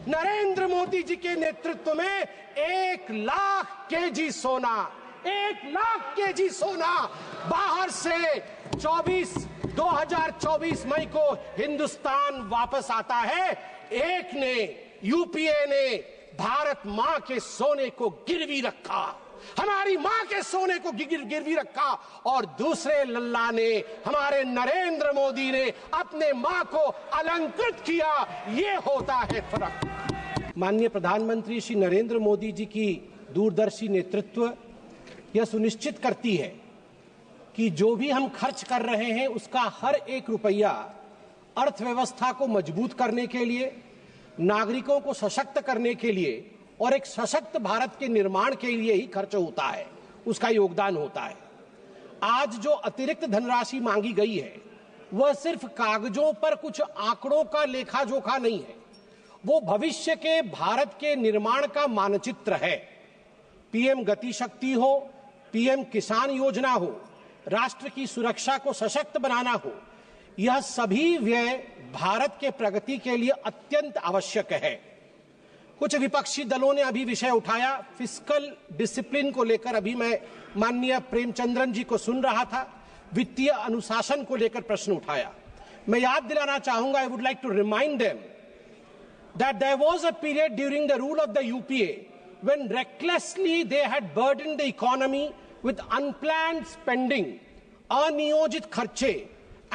नरेंद्र मोदी जी के नेतृत्व में 1 लाख केजी सोना, 1 लाख केजी सोना बाहर से 2024 मई को हिंदुस्तान वापस आता है। एक ने, यूपीए ने भारत मां के सोने को गिरवी रखा, हमारी मां के सोने को गिरवी रखा, और दूसरे लल्ला ने, हमारे नरेंद्र मोदी ने अपने मां को अलंकृत किया। ये होता है फर्क। माननीय प्रधानमंत्री श्री नरेंद्र मोदी जी की दूरदर्शी नेतृत्व यह सुनिश्चित करती है कि जो भी हम खर्च कर रहे हैं उसका हर एक रुपया अर्थव्यवस्था को मजबूत करने के लिए, नागरिकों को सशक्त करने के लिए और एक सशक्त भारत के निर्माण के लिए ही खर्च होता है, उसका योगदान होता है। आज जो अतिरिक्त धनराशि मांगी गई है वह सिर्फ कागजों पर कुछ आंकड़ों का लेखा जोखा नहीं है, वो भविष्य के भारत के निर्माण का मानचित्र है। पीएम गति शक्ति हो, पीएम किसान योजना हो, राष्ट्र की सुरक्षा को सशक्त बनाना हो, यह सभी व्यय भारत के प्रगति के लिए अत्यंत आवश्यक है। कुछ विपक्षी दलों ने अभी विषय उठाया, फिस्कल डिसिप्लिन को लेकर अभी मैं माननीय प्रेमचंद्रन जी को सुन रहा था, वित्तीय अनुशासन को लेकर प्रश्न उठाया। मैं याद दिलाना चाहूंगा, I would like to remind them that there was a period during the rule of the UPA when recklessly they had burdened the economy with unplanned spending, अनियोजित खर्चे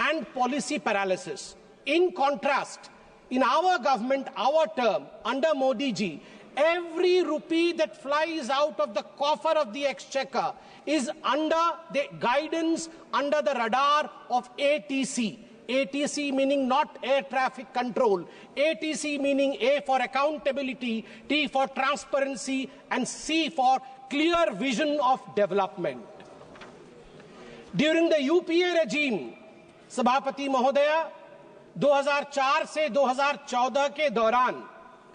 and policy paralysis. In contrast, in our government, our term, under Modi ji, every rupee that flies out of the coffer of the exchequer is under the guidance, under the radar of ATC. ATC meaning not air traffic control, ATC meaning A for accountability, T for transparency, and C for clear vision of development. During the UPA regime, सभापति महोदया, 2004 से 2014 के दौरान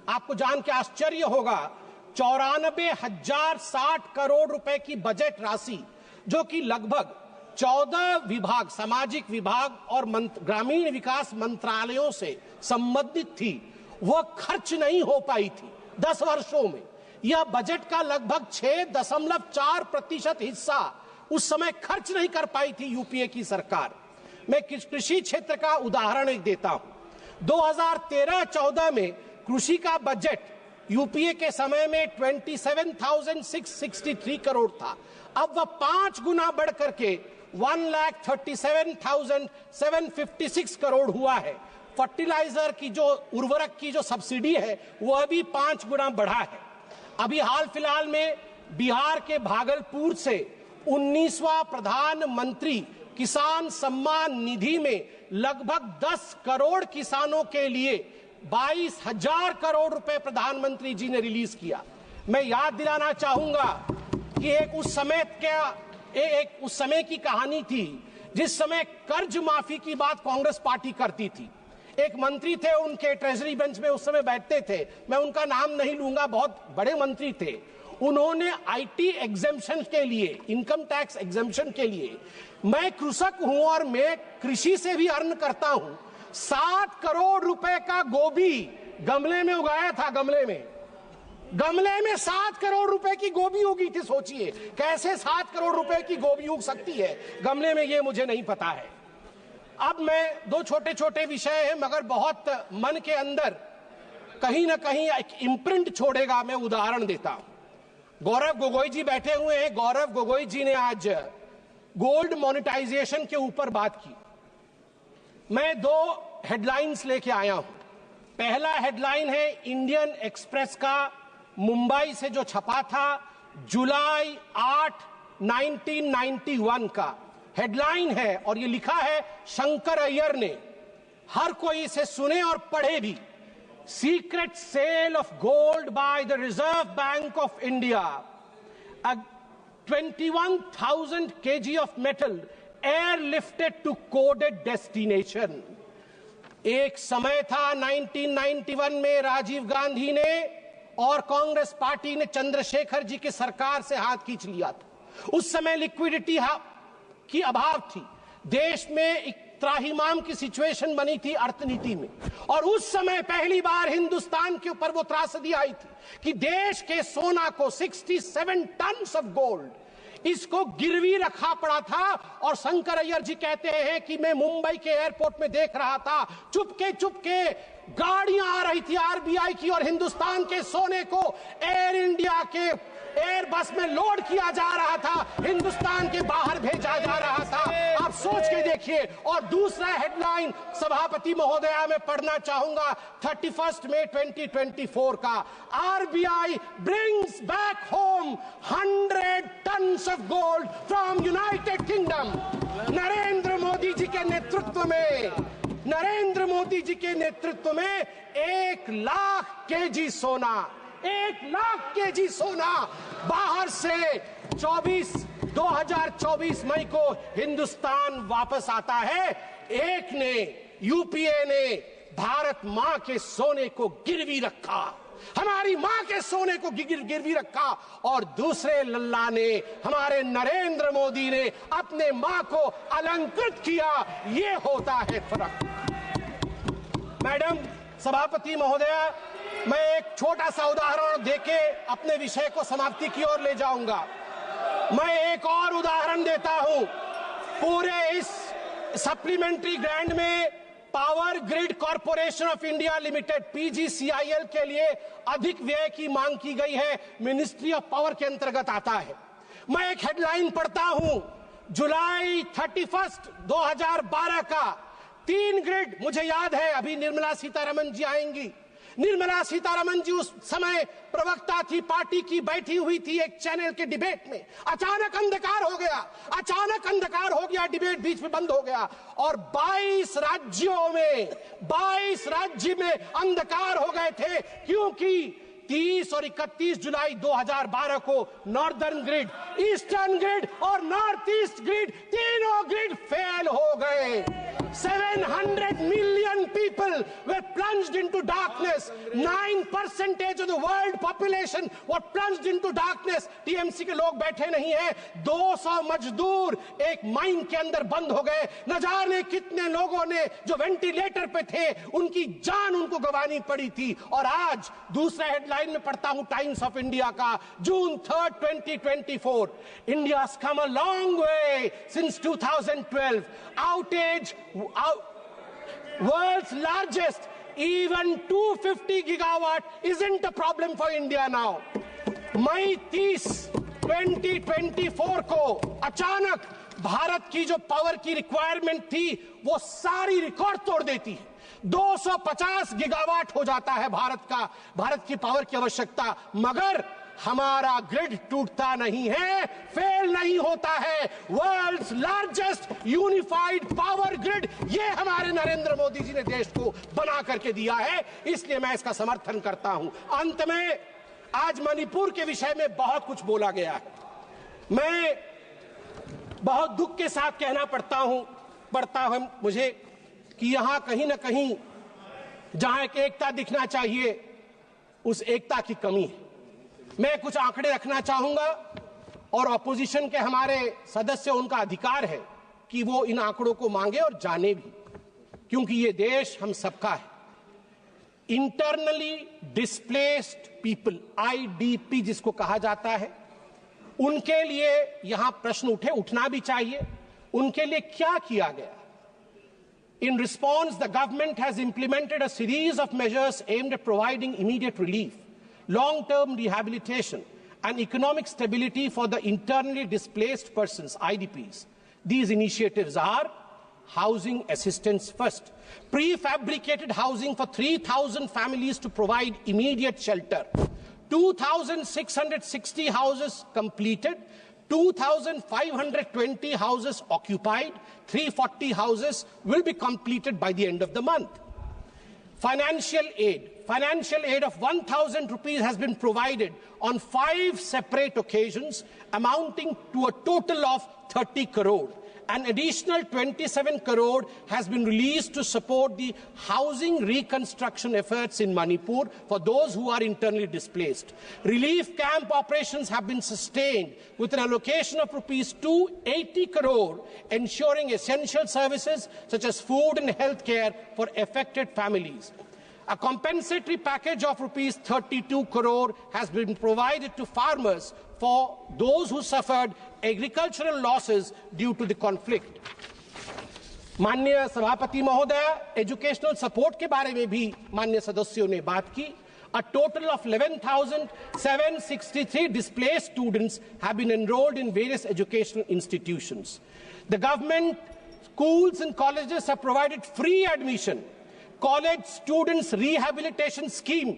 आपको जान के आश्चर्य होगा, 94,060 करोड़ रुपए की बजट राशि, जो कि लगभग 14 विभाग, सामाजिक विभाग और ग्रामीण विकास मंत्रालयों से संबंधित थी, वह खर्च नहीं हो पाई थी 10 वर्षों में। यह बजट का लगभग 6.4% हिस्सा उस समय खर्च नहीं कर पाई थी यूपीए की सरकार। मैं कृषि क्षेत्र का उदाहरण एक देता हूं। 2013-14 में कृषि का बजट यूपीए के समय में 27,663 करोड़ था। अब वह 5 गुना बढ़ करके 1,37,756 करोड़ हुआ है। फर्टिलाइजर की जो उर्वरक की जो सब्सिडी है वह भी 5 गुना बढ़ा है। अभी हाल फिलहाल में बिहार के भागलपुर से 19वां प्रधानमंत्री किसान सम्मान निधि में लगभग 10 करोड़ किसानों के लिए 22,000 करोड़ रुपए प्रधानमंत्री जी ने रिलीज किया। मैं याद दिलाना चाहूंगा कि एक उस समय की कहानी थी जिस समय कर्ज माफी की बात कांग्रेस पार्टी करती थी। एक मंत्री थे, उनके ट्रेजरी बेंच में उस समय बैठते थे, मैं उनका नाम नहीं लूंगा, बहुत बड़े मंत्री थे। उन्होंने आईटी एग्जेम्पशन के लिए, इनकम टैक्स एग्जेम्पशन के लिए, मैं कृषक हूं और मैं कृषि से भी अर्न करता हूं, 7 करोड़ रुपए का गोभी गमले में उगाया था। गमले में 7 करोड़ रुपए की गोभी उगी थी। सोचिए कैसे 7 करोड़ रुपए की गोभी उग सकती है गमले में, ये मुझे नहीं पता है। अब मैं 2 छोटे छोटे विषय हैं मगर बहुत मन के अंदर कहीं ना कहीं एक इम्प्रिंट छोड़ेगा। मैं उदाहरण देता हूं। गौरव गोगोई जी बैठे हुए हैं। गौरव गोगोई जी ने आज गोल्ड मोनेटाइजेशन के ऊपर बात की। मैं 2 हेडलाइंस लेके आया हूं। पहला हेडलाइन है इंडियन एक्सप्रेस का, मुंबई से जो छपा था, जुलाई 8, 1991 का हेडलाइन है और ये लिखा है शंकर अय्यर ने। हर कोई इसे सुने और पढ़े भी। Secret sale of gold by the Reserve Bank of India, 21,000 kg of metal airlifted to coded destination. एक समय था 1991 में राजीव गांधी ने और कांग्रेस पार्टी ने चंद्रशेखर जी की सरकार से हाथ खींच लिया था। उस समय लिक्विडिटी की अभाव थी। देश में त्राहिमाम की सिचुएशन बनी थी अर्थनीति में, और उस समय पहली बार हिंदुस्तान के ऊपर वो त्रासदी आई थी कि देश के सोना को 67 टन ऑफ गोल्ड इसको गिरवी रखा पड़ा था। और शंकर अय्यर जी कहते हैं कि मैं मुंबई के एयरपोर्ट में देख रहा था, चुपके चुपके गाड़ियां आ रही थी आरबीआई की और हिंदुस्तान के सोने को एयर इंडिया के एयरबस में लोड किया जा रहा था, हिंदुस्तान के बाहर भेजा जा रहा था। आप सोच के देखिए। और दूसरा हेडलाइन सभापति महोदया मैं पढ़ना चाहूंगा 31 मई 2024 का, RBI brings back home 100 tons of gold from United Kingdom. Narendra Modi ji के नेतृत्व में, नरेंद्र मोदी जी के नेतृत्व में 1 लाख केजी सोना, 1 लाख केजी सोना बाहर से 2024 मई को हिंदुस्तान वापस आता है। एक ने, यूपीए ने भारत मां के सोने को गिरवी रखा, हमारी मां के सोने को गिरवी रखा, और दूसरे लल्ला ने, हमारे नरेंद्र मोदी ने अपने मां को अलंकृत किया। ये होता है फर्क। मैडम सभापति महोदया, मैं एक छोटा सा उदाहरण देके अपने विषय को समाप्ति की ओर ले जाऊंगा। मैं एक और उदाहरण देता हूं। पूरे इस सप्लीमेंट्री ग्रांट में power grid corporation of India limited PGCIL के लिए अधिक व्यय की मांग की गई है, मिनिस्ट्री ऑफ पावर के अंतर्गत आता है। मैं एक हेडलाइन पढ़ता हूं, जुलाई 31, 2012 का 3 ग्रिड, मुझे याद है अभी निर्मला सीतारमन जी आएंगी। निर्मला सीतारमन जी उस समय प्रवक्ता थी, पार्टी की, बैठी हुई थी एक चैनल के डिबेट में। अचानक अंधकार हो गया, अचानक अंधकार हो गया, डिबेट बीच में बंद हो गया और 22 राज्यों में 22 राज्य में अंधकार हो गए थे, क्योंकि 30 और 31 जुलाई 2012 को नॉर्दर्न ग्रिड, ईस्टर्न ग्रिड और नॉर्थ ईस्ट ग्रिड, तीनों ग्रिड फेल हो गए। 700 million people were plunged into darkness. 9% of the world population were plunged into darkness. TMC के लोग बैठे नहीं हैं। 200 मजदूर एक माइन के अंदर बंद हो गए। न जाने कितने लोगों ने जो वेंटिलेटर पे थे उनकी जान उनको गंवानी पड़ी थी। और आज दूसरा हेडलाइन में पढ़ता हूं टाइम्स ऑफ इंडिया का, जून 3, 2024, India's come a long way since 2012. Outage, world's largest, even 250 gigawatt isn't a problem for India now. मई 30, 2024 को अचानक भारत की जो पावर की रिक्वायरमेंट थी वो सारी रिकॉर्ड तोड़ देती है। 250 गीगावाट हो जाता है भारत की पावर की आवश्यकता, मगर हमारा ग्रिड टूटता नहीं है, फेल नहीं होता है। World's largest unified power grid, ये हमारे नरेंद्र मोदी जी ने देश को बना करके दिया है, इसलिए मैं इसका समर्थन करता हूं। अंत में, आज मणिपुर के विषय में बहुत कुछ बोला गया है। मैं बहुत दुख के साथ कहना पड़ता है मुझे कि यहां कहीं ना कहीं जहां एक एकता दिखना चाहिए, उस एकता की कमी है। मैं कुछ आंकड़े रखना चाहूंगा और ऑपोजिशन के हमारे सदस्य, उनका अधिकार है कि वो इन आंकड़ों को मांगे और जाने भी, क्योंकि ये देश हम सबका है। इंटरनली डिस्प्लेस्ड पीपल, आईडीपी जिसको कहा जाता है, उनके लिए यहां प्रश्न उठना भी चाहिए। उनके लिए क्या किया गया? In response, the government has implemented a series of measures aimed at providing immediate relief, long-term rehabilitation, and economic stability for the internally displaced persons, IDPs. These initiatives are housing assistance first, prefabricated housing for 3,000 families to provide immediate shelter, 2,660 houses completed, 2,520 houses occupied, 340 houses will be completed by the end of the month. Financial aid of 1,000 rupees has been provided on 5 separate occasions, amounting to a total of 30 crore. An additional 27 crore has been released to support the housing reconstruction efforts in Manipur for those who are internally displaced. Relief camp operations have been sustained with an allocation of rupees 280 crore, ensuring essential services such as food and health care for affected families. A compensatory package of rupees 32 crore has been provided to farmers for those who suffered agricultural losses due to the conflict. माननीय सभापति महोदय, educational support के बारे में भी माननीय सदस्यों ने बात की. A total of 11,763 displaced students have been enrolled in various educational institutions. The government, schools and colleges have provided free admission. College Students Rehabilitation Scheme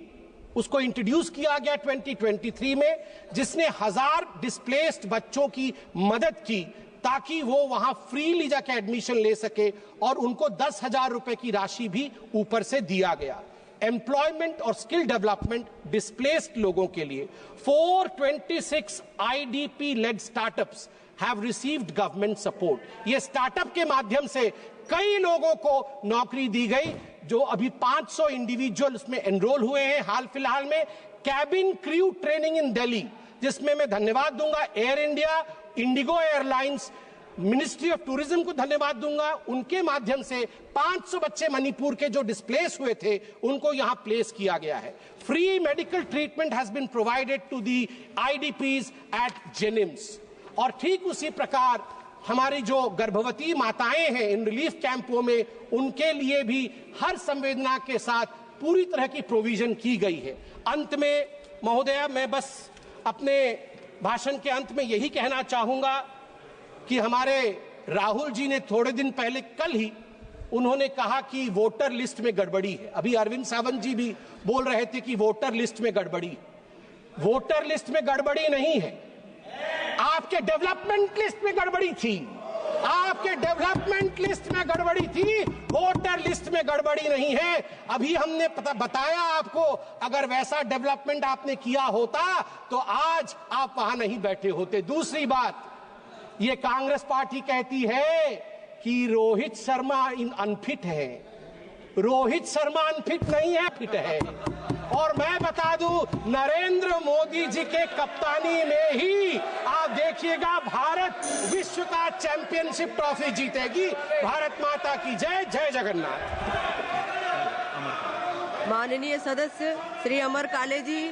उसको इंट्रोड्यूस किया गया 2023 में, जिसने 1000 डिस्प्लेस्ड बच्चों की मदद की ताकि वो वहां फ्रीली जाके एडमिशन ले सके, और उनको 10,000 रुपए की राशि भी ऊपर से दिया गया. एम्प्लॉयमेंट और स्किल डेवलपमेंट डिस्प्लेस्ड लोगों के लिए 426 IDP led startups have received government support. ये स्टार्टअप के माध्यम से कई लोगों को नौकरी दी गई, जो अभी 500 इंडिविजुअल उसमें एनरोल हुए हैं हाल फिलहाल में. Cabin crew training in Delhi, जिसमें मैं धन्यवाद दूंगा air India, Indigo airlines, ministry of tourism को धन्यवाद दूंगा. उनके माध्यम से 500 बच्चे मणिपुर के जो डिस्प्लेस हुए थे उनको यहां प्लेस किया गया है. Free medical treatment has been provided to the IDPs at जेनिम्स. और ठीक उसी प्रकार हमारी जो गर्भवती माताएं हैं इन रिलीफ कैंपों में, उनके लिए भी हर संवेदना के साथ पूरी तरह की प्रोविजन की गई है. अंत में महोदया, मैं बस अपने भाषण के अंत में यही कहना चाहूंगा कि हमारे राहुल जी ने थोड़े दिन पहले, कल ही उन्होंने कहा कि वोटर लिस्ट में गड़बड़ी है. अभी अरविंद सावंत जी भी बोल रहे थे कि वोटर लिस्ट में गड़बड़ी. वोटर लिस्ट में गड़बड़ी नहीं है, आपके डेवलपमेंट लिस्ट में गड़बड़ी थी. आपके डेवलपमेंट लिस्ट में गड़बड़ी थी, वोटर लिस्ट में गड़बड़ी नहीं है. अभी हमने बताया आपको, अगर वैसा डेवलपमेंट आपने किया होता तो आज आप वहां नहीं बैठे होते. दूसरी बात, ये कांग्रेस पार्टी कहती है कि रोहित शर्मा अनफिट है. रोहित शर्मा अनफिट नहीं है, फिट है. और मैं बता दूं, नरेंद्र मोदी जी के कप्तानी में ही आप देखिएगा भारत विश्व का चैंपियनशिप ट्रॉफी जीतेगी. भारत माता की जय. जय जगन्नाथ. माननीय सदस्य श्री अमर काले जी.